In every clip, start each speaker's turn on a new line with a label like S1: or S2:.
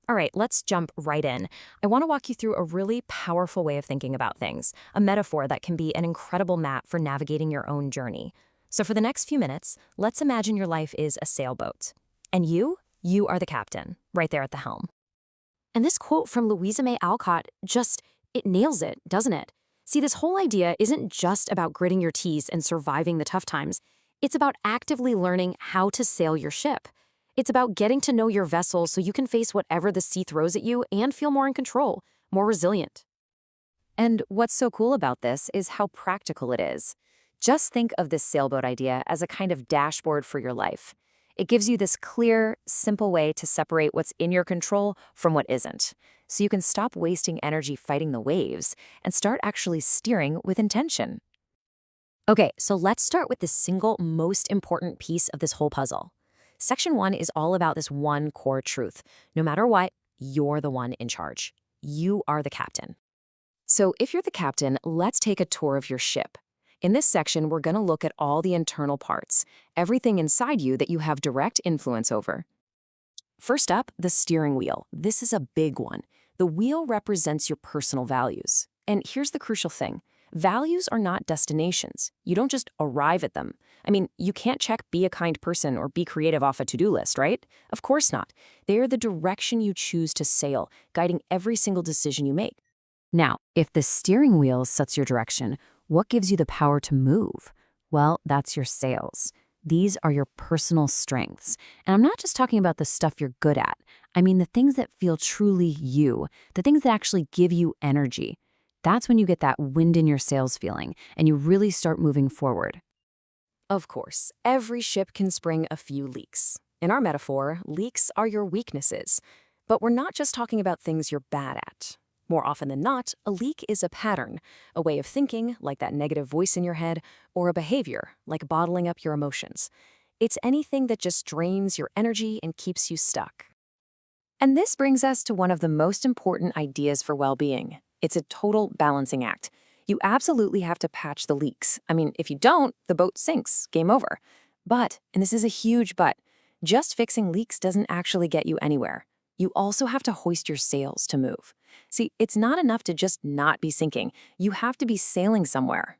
S1: All right, let's jump right in. I want to walk you through a really powerful way of thinking about things, a metaphor that can be an incredible map for navigating your own journey. So, for the next few minutes, let's imagine your life is a sailboat. And you are the captain, right there at the helm. And this quote from Louisa May Alcott it nails it, doesn't it? See, this whole idea isn't just about gritting your teeth and surviving the tough times. It's about actively learning how to sail your ship. It's about getting to know your vessel so you can face whatever the sea throws at you and feel more in control, more resilient. And what's so cool about this is how practical it is. Just think of this sailboat idea as a kind of dashboard for your life. It gives you this clear, simple way to separate what's in your control from what isn't, so you can stop wasting energy fighting the waves and start actually steering with intention. Okay, so let's start with the single most important piece of this whole puzzle. Section 1 is all about this one core truth. No matter what, you're the one in charge. You are the captain. So if you're the captain, let's take a tour of your ship. In this section, we're going to look at all the internal parts, everything inside you that you have direct influence over. First up, the steering wheel. This is a big one. The wheel represents your personal values. And here's the crucial thing. Values are not destinations. You don't just arrive at them. I mean, you can't check be a kind person or be creative off a to-do list, right? Of course not. They are the direction you choose to sail, guiding every single decision you make. Now, if the steering wheel sets your direction, what gives you the power to move? Well, that's your sails. These are your personal strengths. And I'm not just talking about the stuff you're good at. I mean the things that feel truly you, the things that actually give you energy. That's when you get that wind in your sails feeling, and you really start moving forward. Of course, every ship can spring a few leaks. In our metaphor, leaks are your weaknesses. But we're not just talking about things you're bad at. More often than not, a leak is a pattern, a way of thinking, like that negative voice in your head, or a behavior, like bottling up your emotions. It's anything that just drains your energy and keeps you stuck. And this brings us to one of the most important ideas for well-being. It's a total balancing act. You absolutely have to patch the leaks. I mean, if you don't, the boat sinks. Game over. But, and this is a huge but, just fixing leaks doesn't actually get you anywhere. You also have to hoist your sails to move. See, it's not enough to just not be sinking. You have to be sailing somewhere.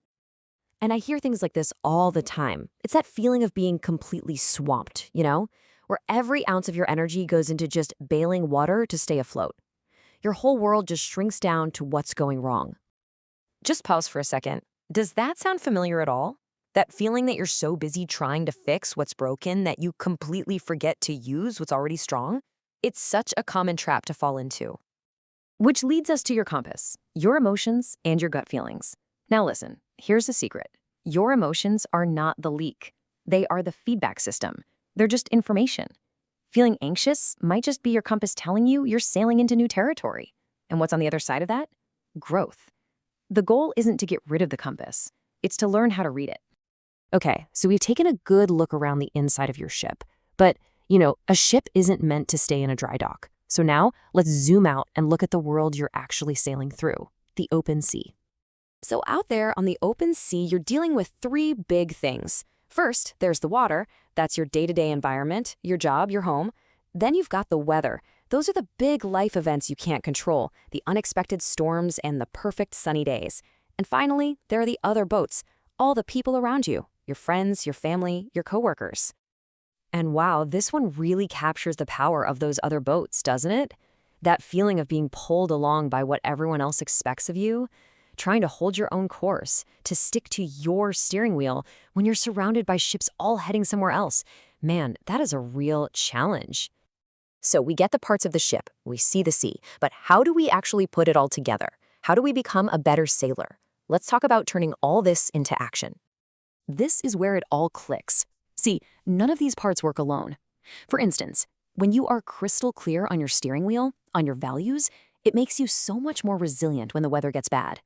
S1: And I hear things like this all the time. It's that feeling of being completely swamped, where every ounce of your energy goes into just bailing water to stay afloat. Your whole world just shrinks down to what's going wrong. Just pause for a second. Does that sound familiar at all? That feeling that you're so busy trying to fix what's broken that you completely forget to use what's already strong? It's such a common trap to fall into. Which leads us to your compass, your emotions and your gut feelings. Now listen, here's the secret. Your emotions are not the leak. They are the feedback system. They're just information. Feeling anxious might just be your compass telling you you're sailing into new territory. And what's on the other side of that? Growth. The goal isn't to get rid of the compass. It's to learn how to read it. Okay, so we've taken a good look around the inside of your ship. But, a ship isn't meant to stay in a dry dock. So now, let's zoom out and look at the world you're actually sailing through, the open sea. So out there on the open sea, you're dealing with three big things. First, there's the water. That's your day-to-day environment, your job, your home. Then you've got the weather. Those are the big life events you can't control, the unexpected storms and the perfect sunny days. And finally, there are the other boats, all the people around you, your friends, your family, your coworkers. And wow, this one really captures the power of those other boats, doesn't it? That feeling of being pulled along by what everyone else expects of you, trying to hold your own course, to stick to your steering wheel when you're surrounded by ships all heading somewhere else. Man, that is a real challenge. So we get the parts of the ship, we see the sea, but how do we actually put it all together? How do we become a better sailor? Let's talk about turning all this into action. This is where it all clicks. See, none of these parts work alone. For instance, when you are crystal clear on your steering wheel, on your values, it makes you so much more resilient when the weather gets bad.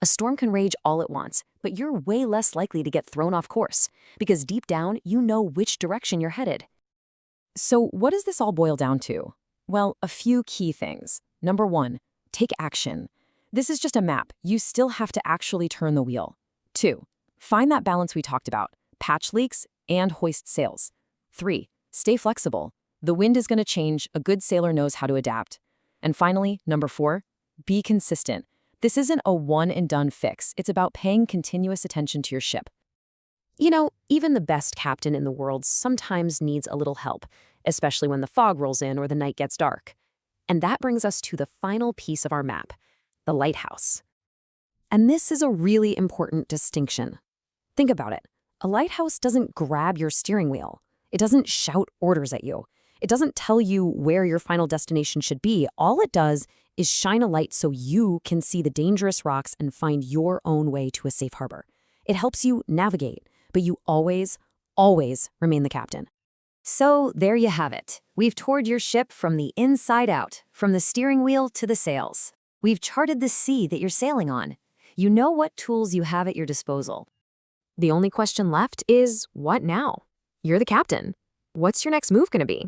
S1: A storm can rage all at once, but you're way less likely to get thrown off course, because deep down, you know which direction you're headed. So what does this all boil down to? Well, a few key things. Number 1, take action. This is just a map. You still have to actually turn the wheel. 2, find that balance we talked about, patch leaks and hoist sails. 3, stay flexible. The wind is going to change. A good sailor knows how to adapt. And finally, number 4, be consistent. This isn't a one-and-done fix. It's about paying continuous attention to your ship. You know, even the best captain in the world sometimes needs a little help, especially when the fog rolls in or the night gets dark. And that brings us to the final piece of our map, the lighthouse. And this is a really important distinction. Think about it. A lighthouse doesn't grab your steering wheel. It doesn't shout orders at you. It doesn't tell you where your final destination should be. All it does is shine a light so you can see the dangerous rocks and find your own way to a safe harbor. It helps you navigate, but you always, always remain the captain. So there you have it. We've toured your ship from the inside out, from the steering wheel to the sails. We've charted the sea that you're sailing on. You know what tools you have at your disposal. The only question left is, what now? You're the captain. What's your next move going to be?